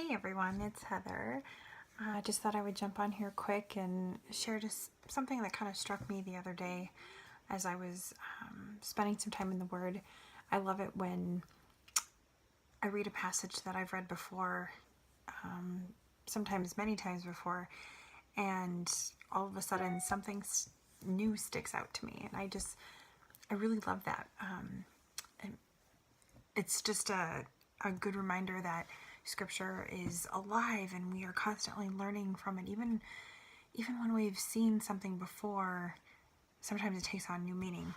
Hey everyone, it's Heather. I just thought I would jump on here quick and share just something that kind of struck me the other day as I was spending some time in the Word. I love it when I read a passage that I've read before, sometimes many times before, and all of a sudden something new sticks out to me, and I really love that. And it's just a good reminder that Scripture is alive and we are constantly learning from it. Even when we've seen something before, sometimes it takes on new meaning,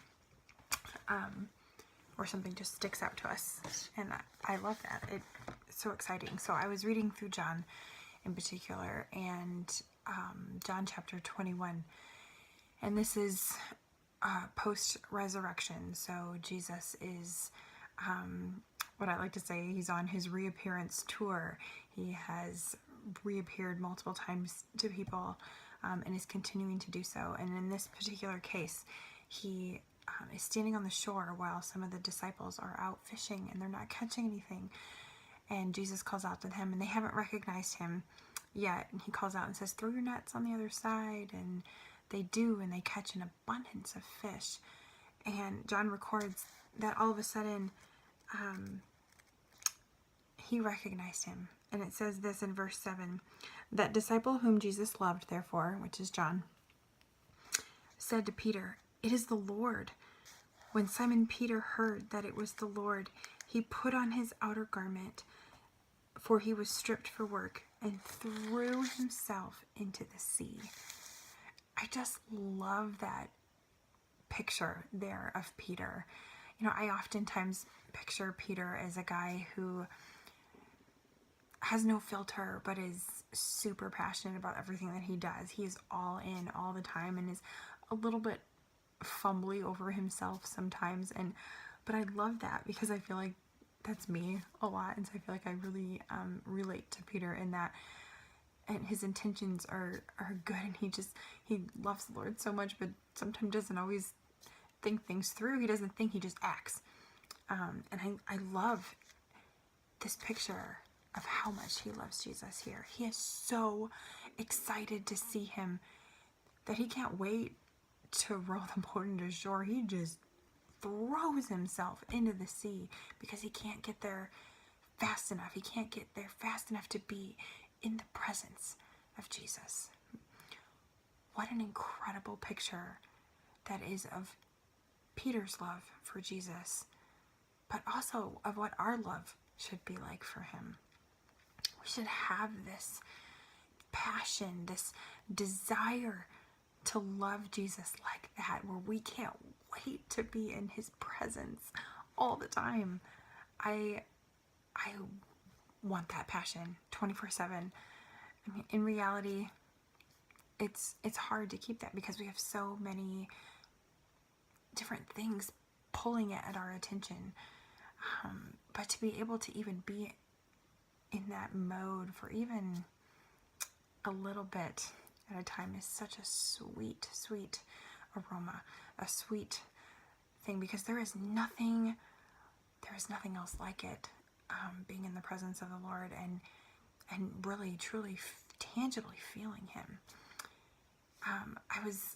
or something just sticks out to us. And I love that. It's so exciting. So I was reading through John in particular, and John chapter 21. And this is post-resurrection. So Jesus is what I like to say, he's on his reappearance tour. He has reappeared multiple times to people and is continuing to do so. And in this particular case, he is standing on the shore while some of the disciples are out fishing and they're not catching anything. And Jesus calls out to them, and they haven't recognized him yet. And he calls out and says, "Throw your nets on the other side." And they do, and they catch an abundance of fish. And John records that all of a sudden, he recognized him. And it says this in verse 7, "That disciple whom Jesus loved, therefore," which is John, "said to Peter, 'It is the Lord.' When Simon Peter heard that it was the Lord, he put on his outer garment, for he was stripped for work, and threw himself into the sea." I just love that picture there of Peter. You know, I oftentimes picture Peter as a guy who has no filter but is super passionate about everything that he does. He is all in all the time and is a little bit fumbly over himself sometimes, but I love that because I feel like that's me a lot, and so I feel like I really relate to Peter in that. And his intentions are good, and he loves the Lord so much, but sometimes doesn't always think things through. He doesn't think, he just acts. And I love this picture of how much he loves Jesus here. He is so excited to see him that he can't wait to row the boat into shore. He just throws himself into the sea because he can't get there fast enough. He can't get there fast enough to be in the presence of Jesus. What an incredible picture that is of Peter's love for Jesus, but also of what our love should be like for him. We should have this passion, this desire to love Jesus like that, where we can't wait to be in his presence all the time. I want that passion 24/7. I mean, in reality, it's hard to keep that because we have so many different things pulling it at our attention. But to be able to even be in that mode for even a little bit at a time is such a sweet, sweet aroma, a sweet thing, because there is nothing else like it. Being in the presence of the Lord and really, truly, tangibly feeling him. I was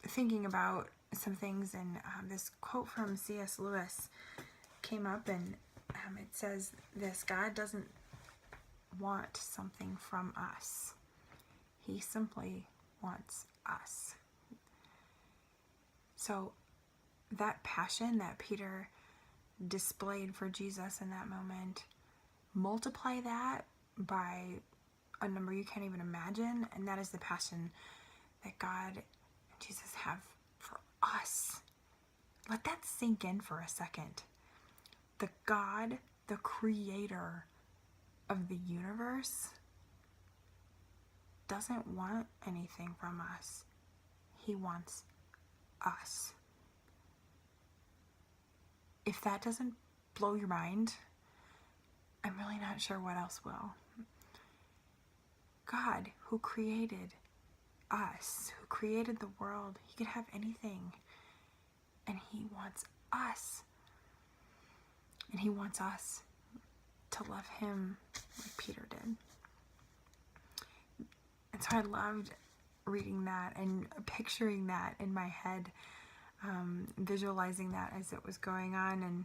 thinking about some things, and this quote from C.S. Lewis came up, and it says this: "God doesn't want something from us. He simply wants us." So that passion that Peter displayed for Jesus in that moment, multiply that by a number you can't even imagine, and that is the passion that God and Jesus have for us. Let that sink in for a second. The God, the creator of the universe, doesn't want anything from us. He wants us. If that doesn't blow your mind, I'm really not sure what else will. God, who created us, who created the world, he could have anything. And he wants us. And he wants us to love him like Peter did. And so I loved reading that and picturing that in my head, visualizing that as it was going on. And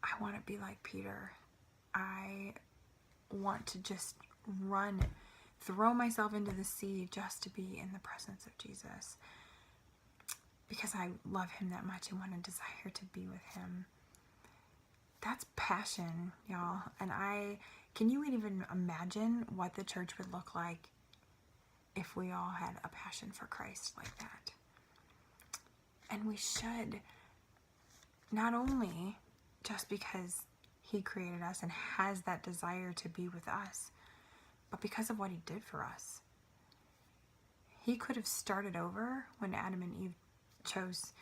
I want to be like Peter. I want to just run, throw myself into the sea just to be in the presence of Jesus, because I love him that much and want to desire to be with him. That's passion, y'all. And can you even imagine what the church would look like if we all had a passion for Christ like that? And we should, not only just because he created us and has that desire to be with us, but because of what he did for us. He could have started over when Adam and Eve chose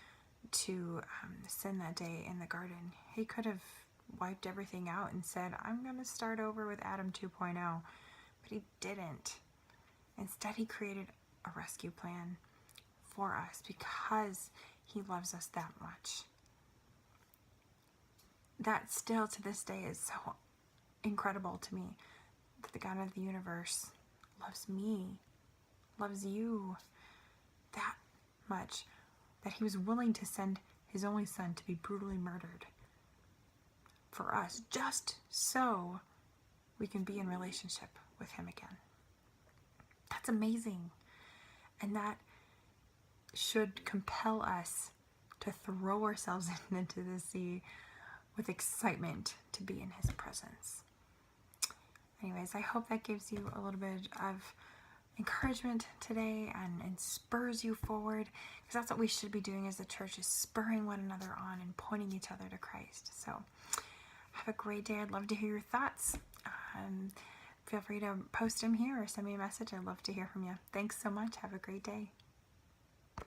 to sin that day in the garden. He could have wiped everything out and said, I'm going to start over with Adam 2.0. But he didn't. Instead, he created a rescue plan for us because he loves us that much. That still to this day is so incredible to me, that the God of the universe loves me, loves you that much, that he was willing to send his only son to be brutally murdered for us, just so we can be in relationship with him again. That's amazing. And that should compel us to throw ourselves into the sea with excitement to be in his presence. Anyways, I hope that gives you a little bit of encouragement today and spurs you forward, because that's what we should be doing as a church, is spurring one another on and pointing each other to Christ. So have a great day. I'd love to hear your thoughts. Feel free to post them here or send me a message. I'd love to hear from you. Thanks so much. Have a great day.